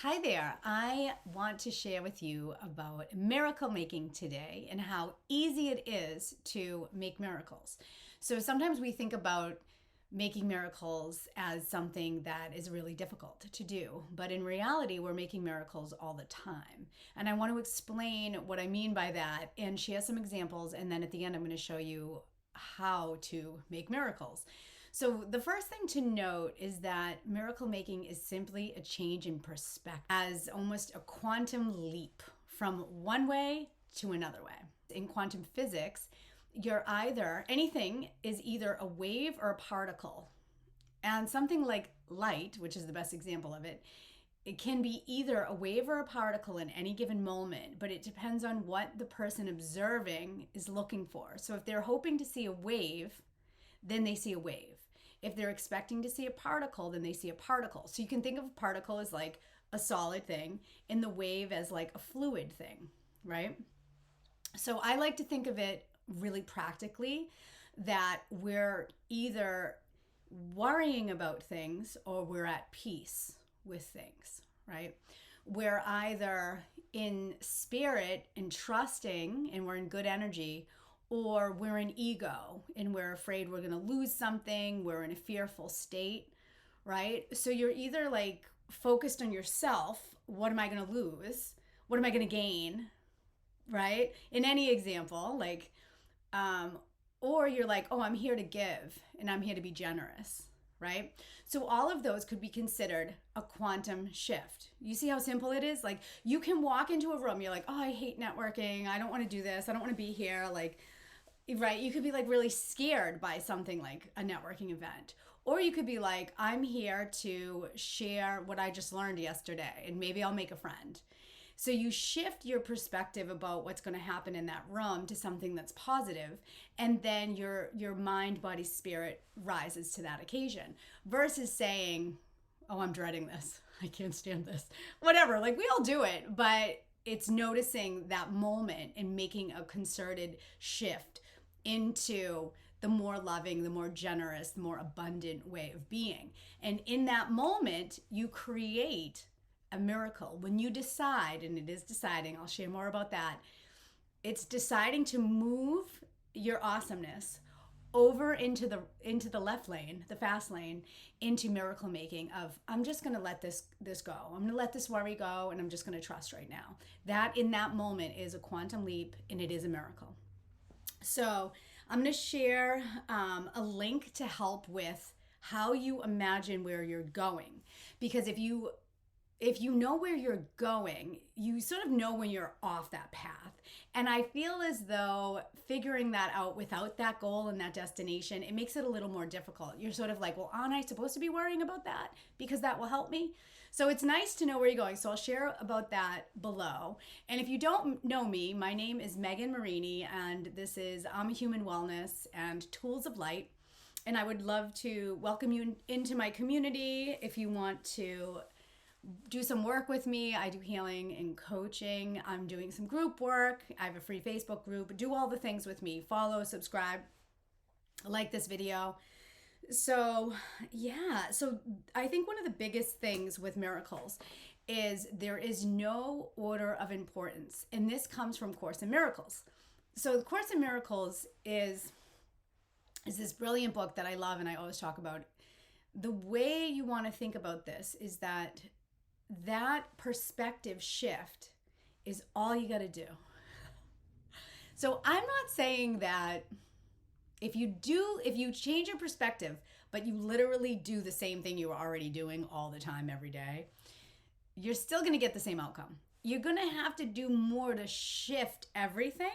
Hi there. I want to share with you about miracle making today and how easy it is to make miracles. So sometimes we think about making miracles as something that is really difficult to do, but in reality, we're making miracles all the time. And I want to explain what I mean by that and share some examples. And then at the end, I'm going to show you how to make miracles. So, the first thing to note is that miracle making is simply a change in perspective, as almost a quantum leap from one way to another way. In quantum physics, anything is either a wave or a particle. And something like light, which is the best example of it, it can be either a wave or a particle in any given moment, but it depends on what the person observing is looking for. So, if they're hoping to see a wave, then they see a wave. If they're expecting to see a particle, then they see a particle. So you can think of a particle as like a solid thing and the wave as like a fluid thing, right? So I like to think of it really practically that we're either worrying about things or we're at peace with things, right? We're either in spirit and trusting and we're in good energy, or we're in ego and we're afraid we're going to lose something, we're in a fearful state, right? So you're either like focused on yourself, what am I going to lose? What am I going to gain? Right? In any example, or you're like, oh, I'm here to give and I'm here to be generous, right? So all of those could be considered a quantum shift. You see how simple it is? Like you can walk into a room, you're like, oh, I hate networking. I don't want to do this. I don't want to be here. Right? You could be like really scared by something like a networking event. Or you could be like, I'm here to share what I just learned yesterday and maybe I'll make a friend. So you shift your perspective about what's going to happen in that room to something that's positive, and then your mind, body, spirit rises to that occasion versus saying, oh, I'm dreading this. I can't stand this. Whatever. Like we all do it, but it's noticing that moment and making a concerted shift into the more loving, the more generous, the more abundant way of being. And in that moment, you create a miracle. When you decide, and it is deciding, I'll share more about that, it's deciding to move your awesomeness over into the left lane, the fast lane, into miracle making of I'm just going to let this go. I'm going to let this worry go and I'm just going to trust right now. That in that moment is a quantum leap and it is a miracle. So I'm going to share a link to help with how you imagine where you're going. Because if you know where you're going, you sort of know when you're off that path. And I feel as though figuring that out without that goal and that destination, it makes it a little more difficult. You're sort of like, well, aren't I supposed to be worrying about that? Because that will help me. So it's nice to know where you're going. So I'll share about that below. And if you don't know me, my name is Megan Marini, and this is I'm a Human Wellness and Tools of Light. And I would love to welcome you into my community if you want to do some work with me. I do healing and coaching. I'm doing some group work. I have a free Facebook group. Do all the things with me. Follow, subscribe, like this video. So I think one of the biggest things with miracles is there is no order of importance. And this comes from Course in Miracles. So the Course in Miracles is this brilliant book that I love and I always talk about. The way you want to think about this is that perspective shift is all you got to do. So I'm not saying that if you change your perspective, but you literally do the same thing you were already doing all the time every day, you're still going to get the same outcome. You're going to have to do more to shift everything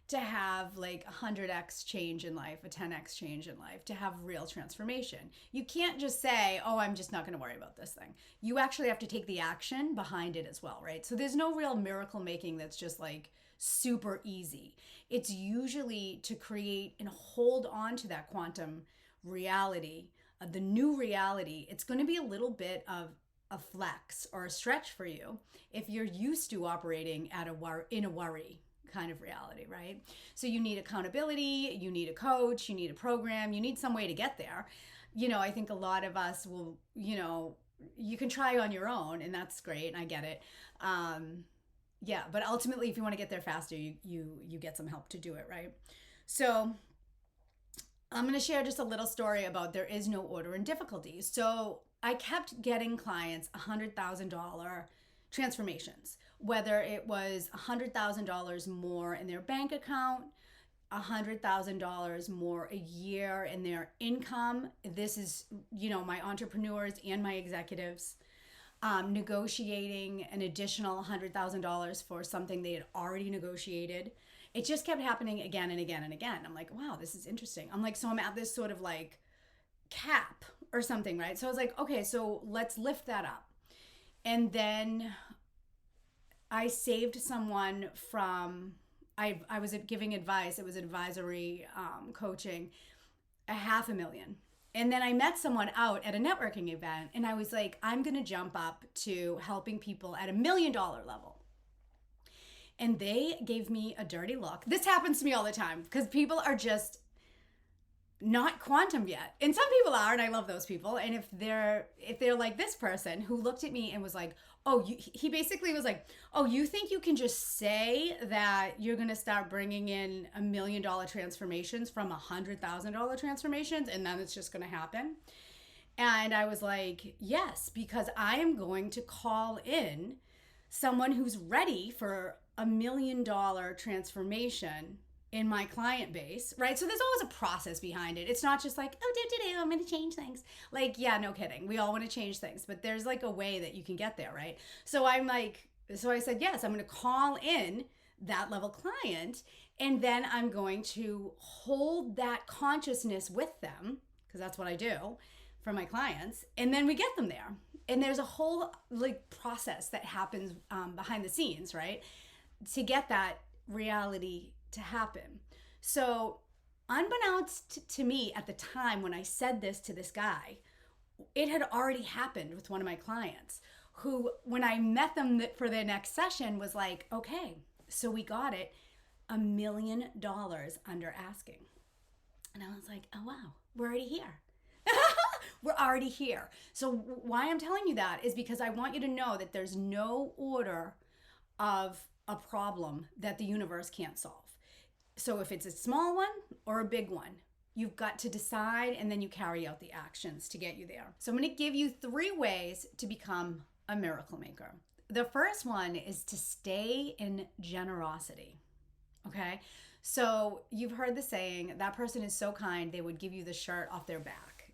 to have like a 100x change in life, a 10x change in life, to have real transformation. You can't just say, oh, I'm just not going to worry about this thing. You actually have to take the action behind it as well, right? So there's no real miracle making that's just like super easy. It's usually to create and hold on to that quantum reality, the new reality. It's going to be a little bit of a flex or a stretch for you if you're used to operating in a worry kind of reality, right? So you need accountability, you need a coach, you need a program, you need some way to get there. I think a lot of us will, you can try on your own, and that's great, and I get it. Yeah, but ultimately, if you want to get there faster, you get some help to do it, right? So I'm going to share just a little story about there is no order in difficulty. So I kept getting clients $100,000 transformations, whether it was $100,000 more in their bank account, $100,000 more a year in their income. This is, my entrepreneurs and my executives. Negotiating an additional $100,000 for something they had already negotiated. It just kept happening again and again and again. I'm like, wow, this is interesting. I'm like, so I'm at this sort of like cap or something, right? So I was like, okay, so let's lift that up. And then I saved someone from, I was giving advice, it was advisory coaching, $500,000. And then I met someone out at a networking event, and I was like, I'm going to jump up to helping people at $1 million level. And they gave me a dirty look. This happens to me all the time because people are just not quantum yet. And some people are, and I love those people. And if they're like this person who looked at me and was like, he basically was like, oh, you think you can just say that you're going to start bringing in $1 million transformations from $100,000 transformations, and then it's just going to happen? And I was like, yes, because I am going to call in someone who's ready for $1 million transformation in my client base, right? So there's always a process behind it. It's not just like, I'm going to change things. Like, yeah, no kidding. We all want to change things, but there's like a way that you can get there, right? So I said, yes, I'm going to call in that level client, and then I'm going to hold that consciousness with them, because that's what I do for my clients, and then we get them there. And there's a whole like process that happens behind the scenes, right, to get that reality to happen. So unbeknownst to me at the time when I said this to this guy, it had already happened with one of my clients who, when I met them for their next session, was like, okay, so we got it $1 million under asking. And I was like, oh wow, we're already here. We're already here. So why I'm telling you that is because I want you to know that there's no order of a problem that the universe can't solve. So if it's a small one or a big one, you've got to decide, and then you carry out the actions to get you there. So I'm going to give you 3 ways to become a miracle maker. The first one is to stay in generosity. Okay? So you've heard the saying, that person is so kind, they would give you the shirt off their back.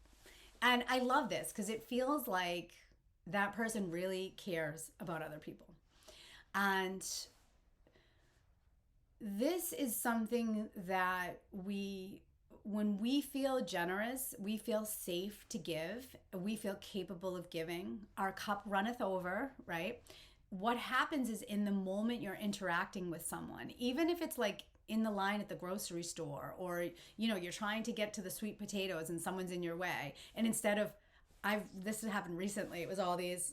And I love this because it feels like that person really cares about other people. And this is something that when we feel generous, we feel safe to give, we feel capable of giving, our cup runneth over, right? What happens is in the moment you're interacting with someone, even if it's like in the line at the grocery store, or you're trying to get to the sweet potatoes and someone's in your way, and instead of, this happened recently, it was all these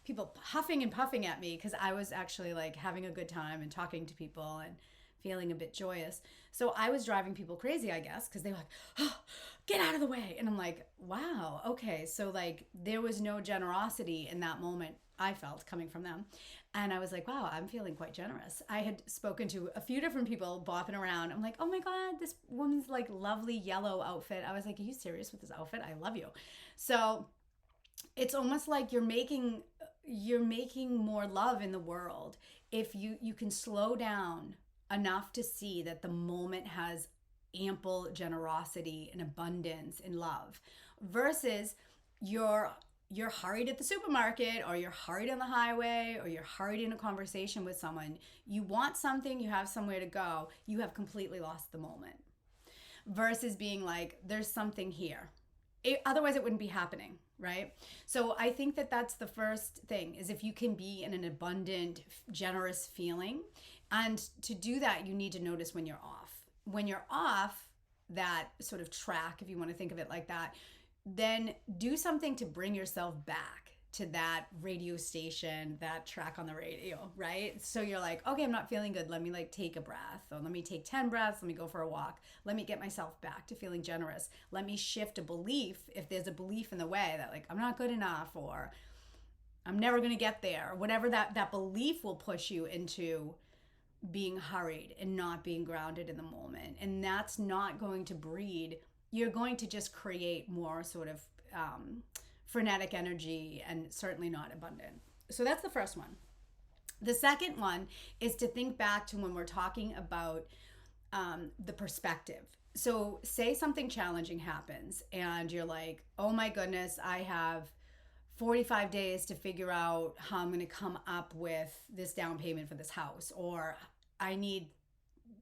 people huffing and puffing at me because I was actually like having a good time and talking to people and feeling a bit joyous. So I was driving people crazy, I guess, because they were like, oh, get out of the way. And I'm like, wow, okay. So like there was no generosity in that moment, I felt, coming from them. And I was like, wow, I'm feeling quite generous. I had spoken to a few different people bopping around. I'm like, oh my God, this woman's like lovely yellow outfit. I was like, are you serious with this outfit? I love you. So it's almost like you're making more love in the world if you can slow down enough to see that the moment has ample generosity and abundance and love, versus you're hurried at the supermarket, or you're hurried on the highway, or you're hurried in a conversation with someone. You want something, you have somewhere to go, you have completely lost the moment, versus being like, there's something here. Otherwise it wouldn't be happening, right? So I think that that's the first thing, is if you can be in an abundant, generous feeling. And to do that, you need to notice when you're off. When you're off that sort of track, if you want to think of it like that, then do something to bring yourself back to that radio station, that track on the radio, right? So you're like, okay, I'm not feeling good. Let me like take a breath, or let me take 10 breaths. Let me go for a walk. Let me get myself back to feeling generous. Let me shift a belief. If there's a belief in the way that like, I'm not good enough, or I'm never going to get there, or whatever that belief will push you into being hurried and not being grounded in the moment. And that's not going to breed. You're going to just create more sort of frenetic energy, and certainly not abundant. So that's the first one. The second one is to think back to when we're talking about the perspective. So say something challenging happens and you're like, oh my goodness, I have 45 days to figure out how I'm going to come up with this down payment for this house, or I need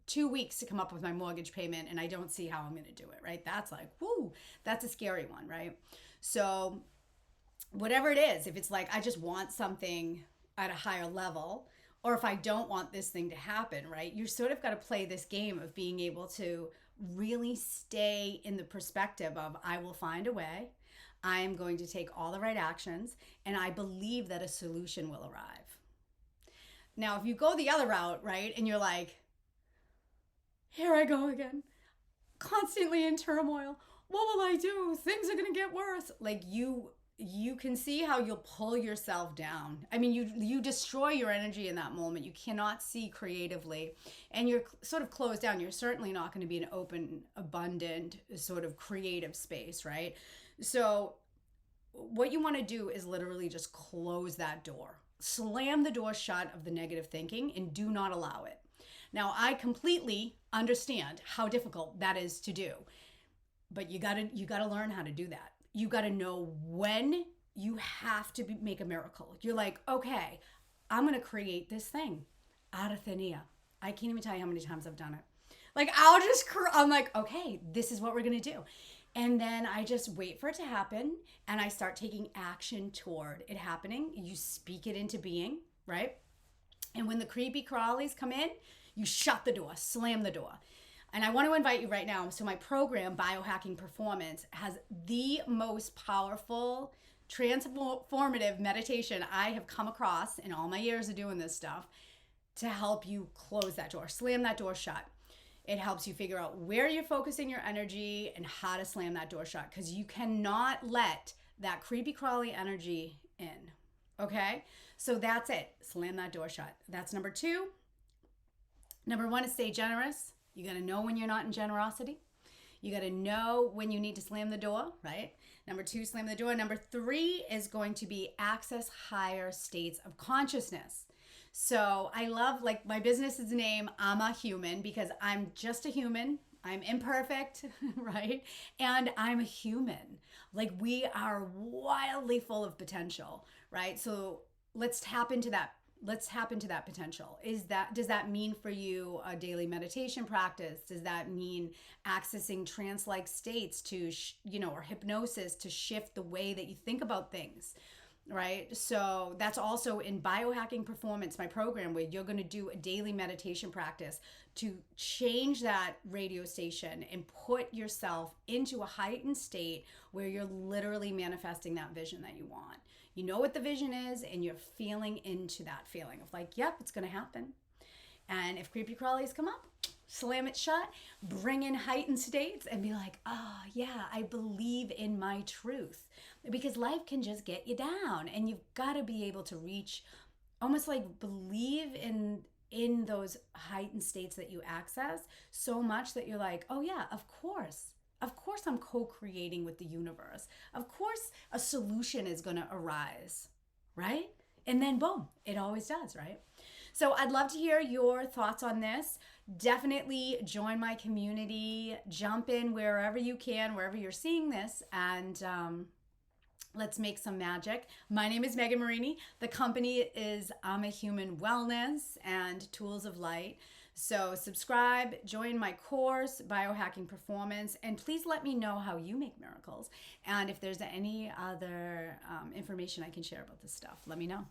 2 weeks to come up with my mortgage payment and I don't see how I'm going to do it, right? That's like, whoo, that's a scary one, right? So whatever it is, if it's like, I just want something at a higher level, or if I don't want this thing to happen, right? You sort of got to play this game of being able to really stay in the perspective of, I will find a way. I am going to take all the right actions, and I believe that a solution will arrive. Now, if you go the other route, right, and you're like, here I go again, constantly in turmoil. What will I do? Things are going to get worse. Like you can see how you'll pull yourself down. I mean, you destroy your energy in that moment. You cannot see creatively, and you're sort of closed down. You're certainly not going to be an open, abundant, sort of creative space, right? So what you want to do is literally just close that door. Slam the door shut of the negative thinking and do not allow it. Now, I completely understand how difficult that is to do, but you gotta learn how to do that. You gotta know when you have to make a miracle. You're like, okay, I'm gonna create this thing out of thin air. I can't even tell you how many times I've done it. Like I'm like, okay, this is what we're gonna do. And then I just wait for it to happen, and I start taking action toward it happening. You speak it into being, right? And when the creepy crawlies come in, you shut the door, slam the door. And I want to invite you right now. So my program, Biohacking Performance, has the most powerful, transformative meditation I have come across in all my years of doing this stuff to help you close that door, slam that door shut. It helps you figure out where you're focusing your energy and how to slam that door shut, because you cannot let that creepy crawly energy in. Okay? So that's it. Slam that door shut. That's number 2. Number 1 is stay generous. You got to know when you're not in generosity. You got to know when you need to slam the door, right? Number 2, slam the door. Number 3 is going to be access higher states of consciousness. So I love, like, my business's name, I'm a Human, because I'm just a human. I'm imperfect, right? And I'm a human. Like, we are wildly full of potential, right? So let's tap into that. Let's tap into that potential. Does that mean for you a daily meditation practice? Does that mean accessing trance-like states to, or hypnosis to shift the way that you think about things? Right? So that's also in Biohacking Performance, my program, where you're going to do a daily meditation practice to change that radio station and put yourself into a heightened state where you're literally manifesting that vision that you want. You know what the vision is, and you're feeling into that feeling of like, yep, it's going to happen. And if creepy crawlies come up, slam it shut, bring in heightened states, and be like, oh yeah, I believe in my truth. Because life can just get you down, and you've got to be able to reach, almost like believe in those heightened states that you access so much that you're like, oh yeah, of course I'm co-creating with the universe. Of course a solution is going to arise, right? And then boom, it always does, right? So I'd love to hear your thoughts on this. Definitely join my community, jump in wherever you can, wherever you're seeing this, and let's make some magic. My name is Megan Marini. The company is I'm a Human Wellness and Tools of Light. So subscribe, join my course, Biohacking Performance, and please let me know how you make miracles. And if there's any other information I can share about this stuff, let me know.